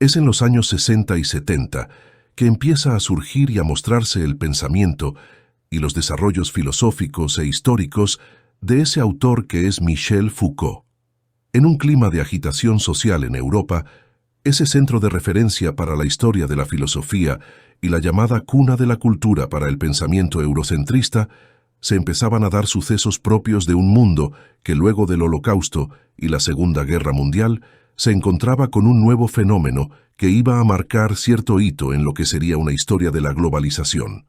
Es en los años 60 y 70 que empieza a surgir y a mostrarse el pensamiento y los desarrollos filosóficos e históricos de ese autor que es Michel Foucault. En un clima de agitación social en Europa, ese centro de referencia para la historia de la filosofía y la llamada cuna de la cultura para el pensamiento eurocentrista, se empezaban a dar sucesos propios de un mundo que luego del Holocausto y la Segunda Guerra Mundial se encontraba con un nuevo fenómeno que iba a marcar cierto hito en lo que sería una historia de la globalización: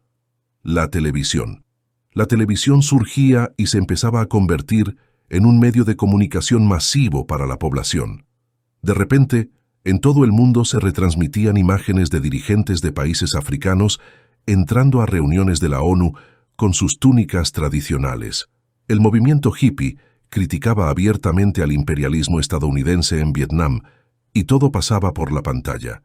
la televisión. La televisión surgía y se empezaba a convertir en un medio de comunicación masivo para la población. De repente, en todo el mundo se retransmitían imágenes de dirigentes de países africanos entrando a reuniones de la ONU con sus túnicas tradicionales. El movimiento hippie criticaba abiertamente al imperialismo estadounidense en Vietnam, y todo pasaba por la pantalla.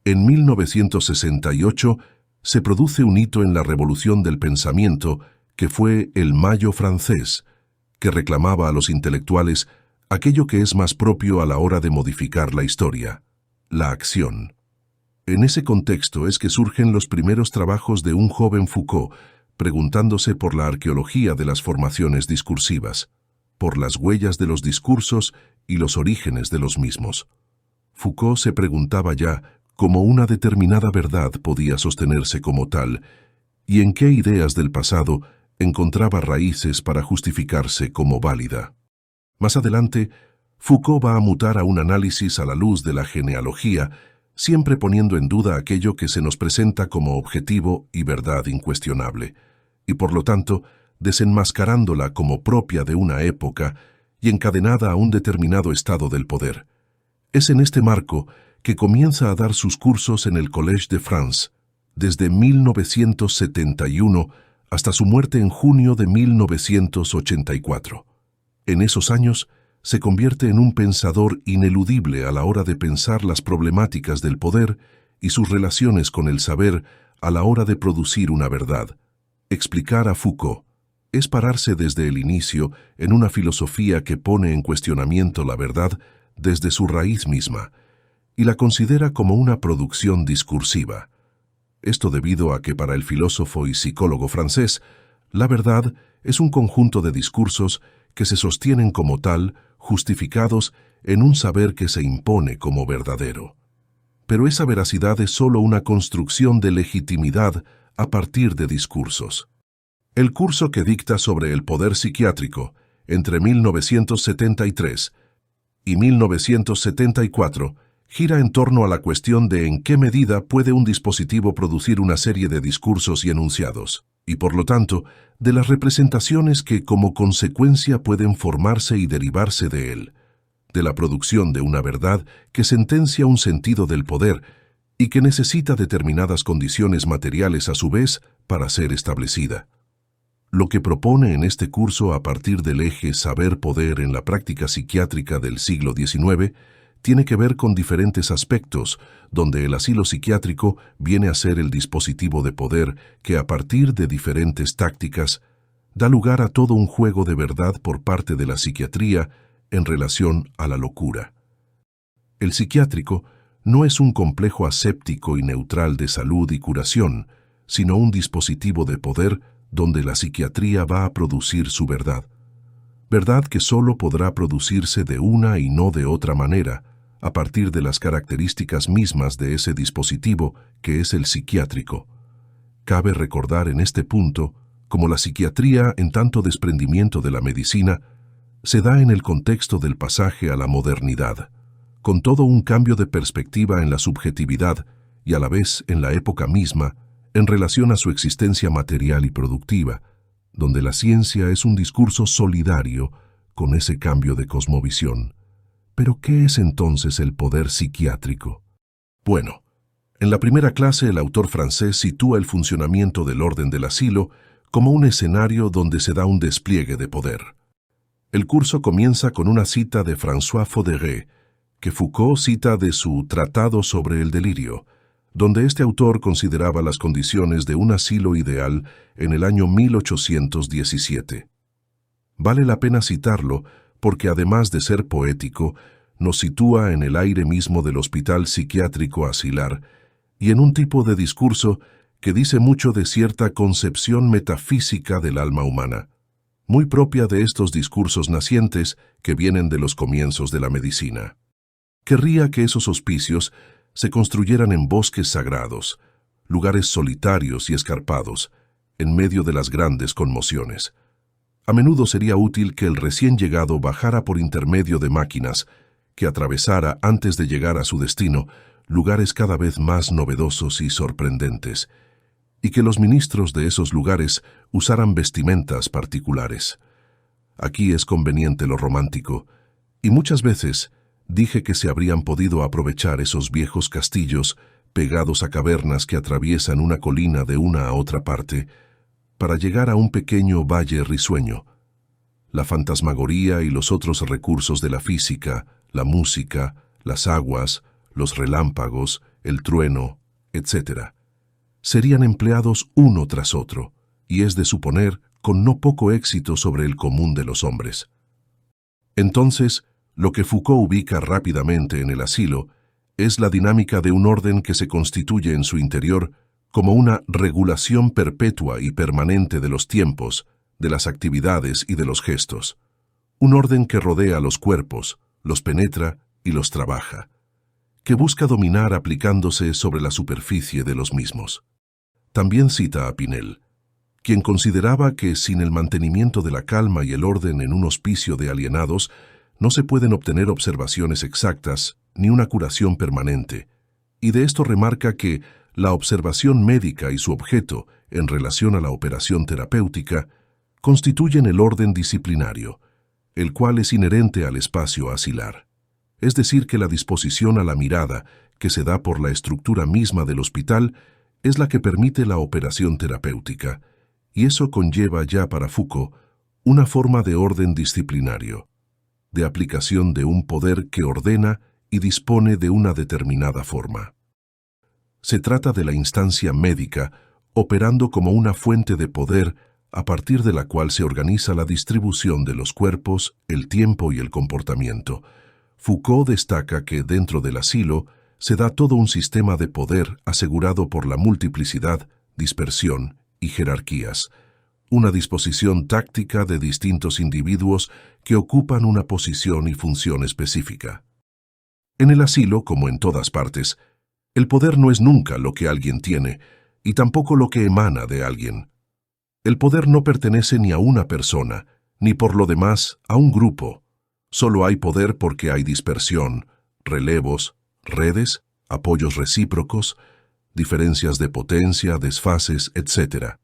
En 1968 se produce un hito en la revolución del pensamiento que fue el Mayo francés, que reclamaba a los intelectuales aquello que es más propio a la hora de modificar la historia: la acción. En ese contexto es que surgen los primeros trabajos de un joven Foucault, preguntándose por la arqueología de las formaciones discursivas, por las huellas de los discursos y los orígenes de los mismos. Foucault se preguntaba ya cómo una determinada verdad podía sostenerse como tal, y en qué ideas del pasado encontraba raíces para justificarse como válida. Más adelante, Foucault va a mutar a un análisis a la luz de la genealogía, siempre poniendo en duda aquello que se nos presenta como objetivo y verdad incuestionable, y por lo tanto, desenmascarándola como propia de una época y encadenada a un determinado estado del poder. Es en este marco que comienza a dar sus cursos en el Collège de France, desde 1971 hasta su muerte en junio de 1984. En esos años, se convierte en un pensador ineludible a la hora de pensar las problemáticas del poder y sus relaciones con el saber a la hora de producir una verdad. Explicar a Foucault es pararse desde el inicio en una filosofía que pone en cuestionamiento la verdad desde su raíz misma y la considera como una producción discursiva. Esto debido a que para el filósofo y psicólogo francés, la verdad es un conjunto de discursos que se sostienen como tal, justificados en un saber que se impone como verdadero. Pero esa veracidad es solo una construcción de legitimidad a partir de discursos. El curso que dicta sobre el poder psiquiátrico entre 1973 y 1974 gira en torno a la cuestión de en qué medida puede un dispositivo producir una serie de discursos y enunciados, y por lo tanto, de las representaciones que como consecuencia pueden formarse y derivarse de él, de la producción de una verdad que sentencia un sentido del poder y que necesita determinadas condiciones materiales a su vez para ser establecida. Lo que propone en este curso a partir del eje saber-poder en la práctica psiquiátrica del siglo XIX tiene que ver con diferentes aspectos, donde el asilo psiquiátrico viene a ser el dispositivo de poder que a partir de diferentes tácticas da lugar a todo un juego de verdad por parte de la psiquiatría en relación a la locura. El psiquiátrico no es un complejo aséptico y neutral de salud y curación, sino un dispositivo de poder donde la psiquiatría va a producir su verdad. Verdad que solo podrá producirse de una y no de otra manera, a partir de las características mismas de ese dispositivo que es el psiquiátrico. Cabe recordar en este punto, como la psiquiatría en tanto desprendimiento de la medicina, se da en el contexto del pasaje a la modernidad, con todo un cambio de perspectiva en la subjetividad y a la vez en la época misma, en relación a su existencia material y productiva, donde la ciencia es un discurso solidario con ese cambio de cosmovisión. ¿Pero qué es entonces el poder psiquiátrico? Bueno, en la primera clase el autor francés sitúa el funcionamiento del orden del asilo como un escenario donde se da un despliegue de poder. El curso comienza con una cita de François Fodéré, que Foucault cita de su Tratado sobre el delirio, donde este autor consideraba las condiciones de un asilo ideal en el año 1817. Vale la pena citarlo porque además de ser poético, nos sitúa en el aire mismo del hospital psiquiátrico asilar y en un tipo de discurso que dice mucho de cierta concepción metafísica del alma humana, muy propia de estos discursos nacientes que vienen de los comienzos de la medicina. Querría que esos hospicios se construyeran en bosques sagrados, lugares solitarios y escarpados, en medio de las grandes conmociones. A menudo sería útil que el recién llegado bajara por intermedio de máquinas, que atravesara antes de llegar a su destino lugares cada vez más novedosos y sorprendentes, y que los ministros de esos lugares usaran vestimentas particulares. Aquí es conveniente lo romántico, y muchas veces dije que se habrían podido aprovechar esos viejos castillos pegados a cavernas que atraviesan una colina de una a otra parte, para llegar a un pequeño valle risueño. La fantasmagoría y los otros recursos de la física, la música, las aguas, los relámpagos, el trueno, etc., serían empleados uno tras otro, y es de suponer con no poco éxito sobre el común de los hombres. Entonces, lo que Foucault ubica rápidamente en el asilo es la dinámica de un orden que se constituye en su interior como una regulación perpetua y permanente de los tiempos, de las actividades y de los gestos. Un orden que rodea los cuerpos, los penetra y los trabaja, que busca dominar aplicándose sobre la superficie de los mismos. También cita a Pinel, quien consideraba que sin el mantenimiento de la calma y el orden en un hospicio de alienados, no se pueden obtener observaciones exactas ni una curación permanente, y de esto remarca que la observación médica y su objeto en relación a la operación terapéutica constituyen el orden disciplinario, el cual es inherente al espacio asilar. Es decir, que la disposición a la mirada que se da por la estructura misma del hospital es la que permite la operación terapéutica, y eso conlleva ya para Foucault una forma de orden disciplinario, de aplicación de un poder que ordena y dispone de una determinada forma. Se trata de la instancia médica operando como una fuente de poder a partir de la cual se organiza la distribución de los cuerpos, el tiempo y el comportamiento. Foucault destaca que dentro del asilo se da todo un sistema de poder asegurado por la multiplicidad, dispersión y jerarquías, una disposición táctica de distintos individuos que ocupan una posición y función específica. En el asilo, como en todas partes, el poder no es nunca lo que alguien tiene, y tampoco lo que emana de alguien. El poder no pertenece ni a una persona, ni por lo demás a un grupo. Solo hay poder porque hay dispersión, relevos, redes, apoyos recíprocos, diferencias de potencia, desfases, etc.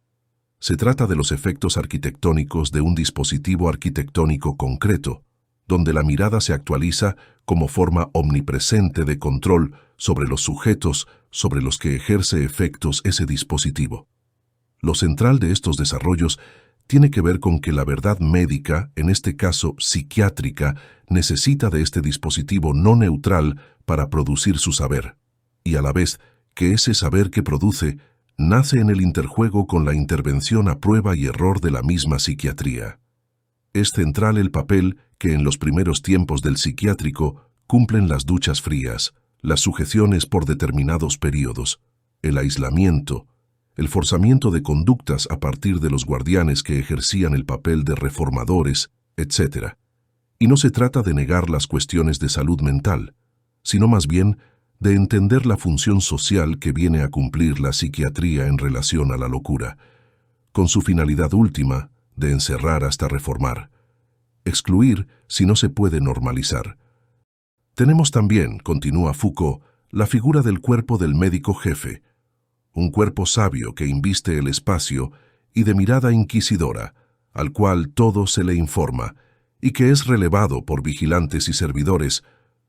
Se trata de los efectos arquitectónicos de un dispositivo arquitectónico concreto, donde la mirada se actualiza como forma omnipresente de control sobre los sujetos sobre los que ejerce efectos ese dispositivo. Lo central de estos desarrollos tiene que ver con que la verdad médica, en este caso psiquiátrica, necesita de este dispositivo no neutral para producir su saber, y a la vez que ese saber que produce nace en el interjuego con la intervención a prueba y error de la misma psiquiatría. Es central el papel que en los primeros tiempos del psiquiátrico cumplen las duchas frías, las sujeciones por determinados períodos, el aislamiento, el forzamiento de conductas a partir de los guardianes que ejercían el papel de reformadores, etc. Y no se trata de negar las cuestiones de salud mental, sino más bien de entender la función social que viene a cumplir la psiquiatría en relación a la locura, con su finalidad última de encerrar hasta reformar, excluir si no se puede normalizar. Tenemos también, continúa Foucault, la figura del cuerpo del médico jefe, un cuerpo sabio que inviste el espacio y de mirada inquisidora, al cual todo se le informa, y que es relevado por vigilantes y servidores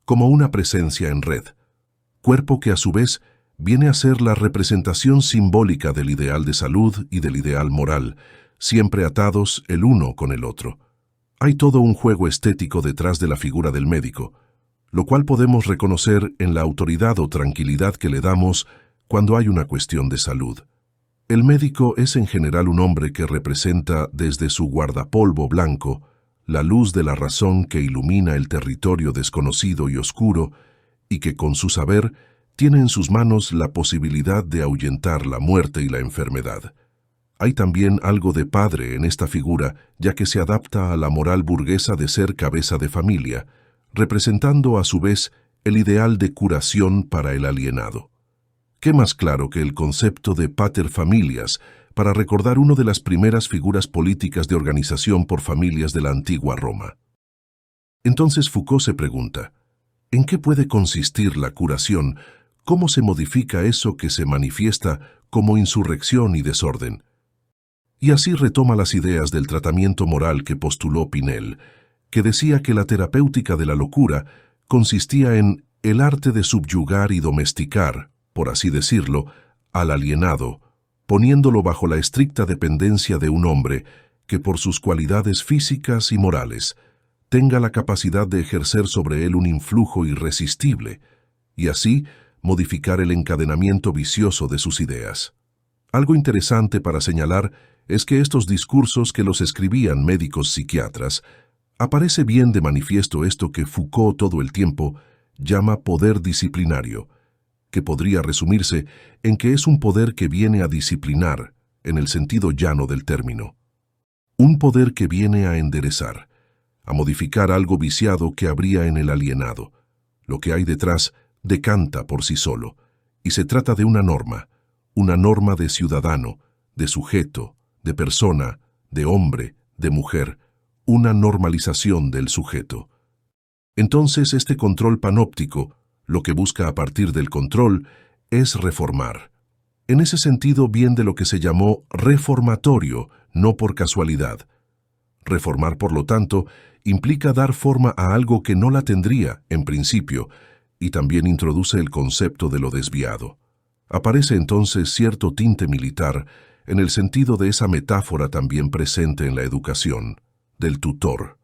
como una presencia en red, cuerpo que a su vez viene a ser la representación simbólica del ideal de salud y del ideal moral, siempre atados el uno con el otro. Hay todo un juego estético detrás de la figura del médico, lo cual podemos reconocer en la autoridad o tranquilidad que le damos cuando hay una cuestión de salud. El médico es en general un hombre que representa desde su guardapolvo blanco la luz de la razón que ilumina el territorio desconocido y oscuro, y que con su saber tiene en sus manos la posibilidad de ahuyentar la muerte y la enfermedad. Hay también algo de padre en esta figura, ya que se adapta a la moral burguesa de ser cabeza de familia, representando a su vez el ideal de curación para el alienado. ¿Qué más claro que el concepto de pater familias para recordar una de las primeras figuras políticas de organización por familias de la antigua Roma? Entonces Foucault se pregunta, ¿en qué puede consistir la curación? ¿Cómo se modifica eso que se manifiesta como insurrección y desorden? Y así retoma las ideas del tratamiento moral que postuló Pinel, que decía que la terapéutica de la locura consistía en el arte de subyugar y domesticar, por así decirlo, al alienado, poniéndolo bajo la estricta dependencia de un hombre que por sus cualidades físicas y morales tenga la capacidad de ejercer sobre él un influjo irresistible, y así modificar el encadenamiento vicioso de sus ideas. Algo interesante para señalar es que estos discursos que los escribían médicos psiquiatras, aparece bien de manifiesto esto que Foucault todo el tiempo llama poder disciplinario, que podría resumirse en que es un poder que viene a disciplinar, en el sentido llano del término. Un poder que viene a enderezar, a modificar algo viciado que habría en el alienado. Lo que hay detrás decanta por sí solo, y se trata de una norma de ciudadano, de sujeto, de persona, de hombre, de mujer, una normalización del sujeto. Entonces este control panóptico, lo que busca a partir del control, es reformar. En ese sentido, bien de lo que se llamó reformatorio, no por casualidad. Reformar, por lo tanto, implica dar forma a algo que no la tendría, en principio, y también introduce el concepto de lo desviado. Aparece entonces cierto tinte militar en el sentido de esa metáfora también presente en la educación, del tutor.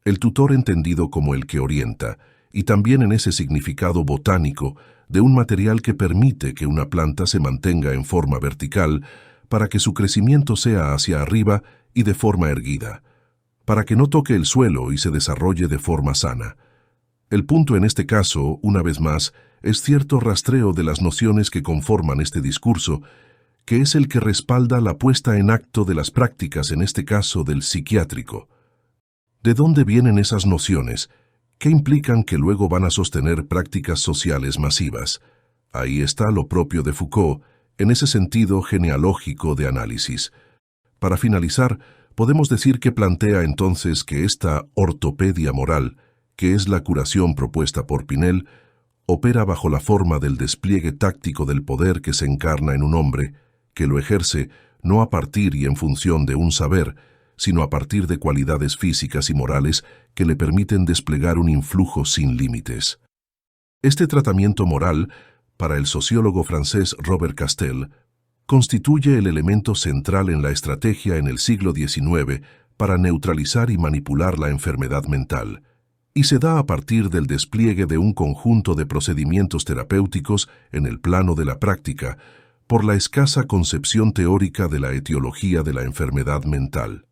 El tutor entendido como el que orienta, y también en ese significado botánico de un material que permite que una planta se mantenga en forma vertical para que su crecimiento sea hacia arriba y de forma erguida, para que no toque el suelo y se desarrolle de forma sana. El punto en este caso, una vez más, es cierto rastreo de las nociones que conforman este discurso, que es el que respalda la puesta en acto de las prácticas, en este caso del psiquiátrico. ¿De dónde vienen esas nociones? ¿Qué implican que luego van a sostener prácticas sociales masivas? Ahí está lo propio de Foucault, en ese sentido genealógico de análisis. Para finalizar, podemos decir que plantea entonces que esta ortopedia moral, que es la curación propuesta por Pinel, opera bajo la forma del despliegue táctico del poder que se encarna en un hombre, que lo ejerce no a partir y en función de un saber, sino a partir de cualidades físicas y morales que le permiten desplegar un influjo sin límites. Este tratamiento moral, para el sociólogo francés Robert Castel, constituye el elemento central en la estrategia en el siglo XIX para neutralizar y manipular la enfermedad mental, y se da a partir del despliegue de un conjunto de procedimientos terapéuticos en el plano de la práctica, por la escasa concepción teórica de la etiología de la enfermedad mental.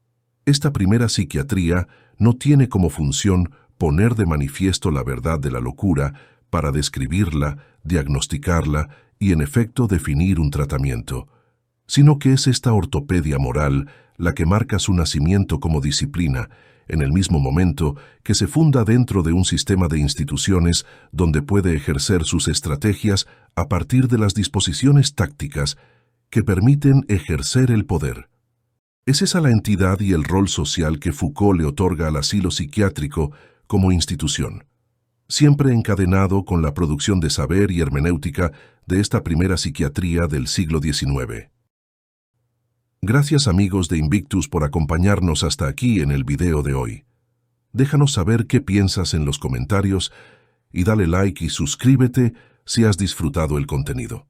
Esta primera psiquiatría no tiene como función poner de manifiesto la verdad de la locura para describirla, diagnosticarla y en efecto definir un tratamiento, sino que es esta ortopedia moral la que marca su nacimiento como disciplina, en el mismo momento que se funda dentro de un sistema de instituciones donde puede ejercer sus estrategias a partir de las disposiciones tácticas que permiten ejercer el poder. Es esa la entidad y el rol social que Foucault le otorga al asilo psiquiátrico como institución, siempre encadenado con la producción de saber y hermenéutica de esta primera psiquiatría del siglo XIX. Gracias amigos de Invictus por acompañarnos hasta aquí en el video de hoy. Déjanos saber qué piensas en los comentarios y dale like y suscríbete si has disfrutado el contenido.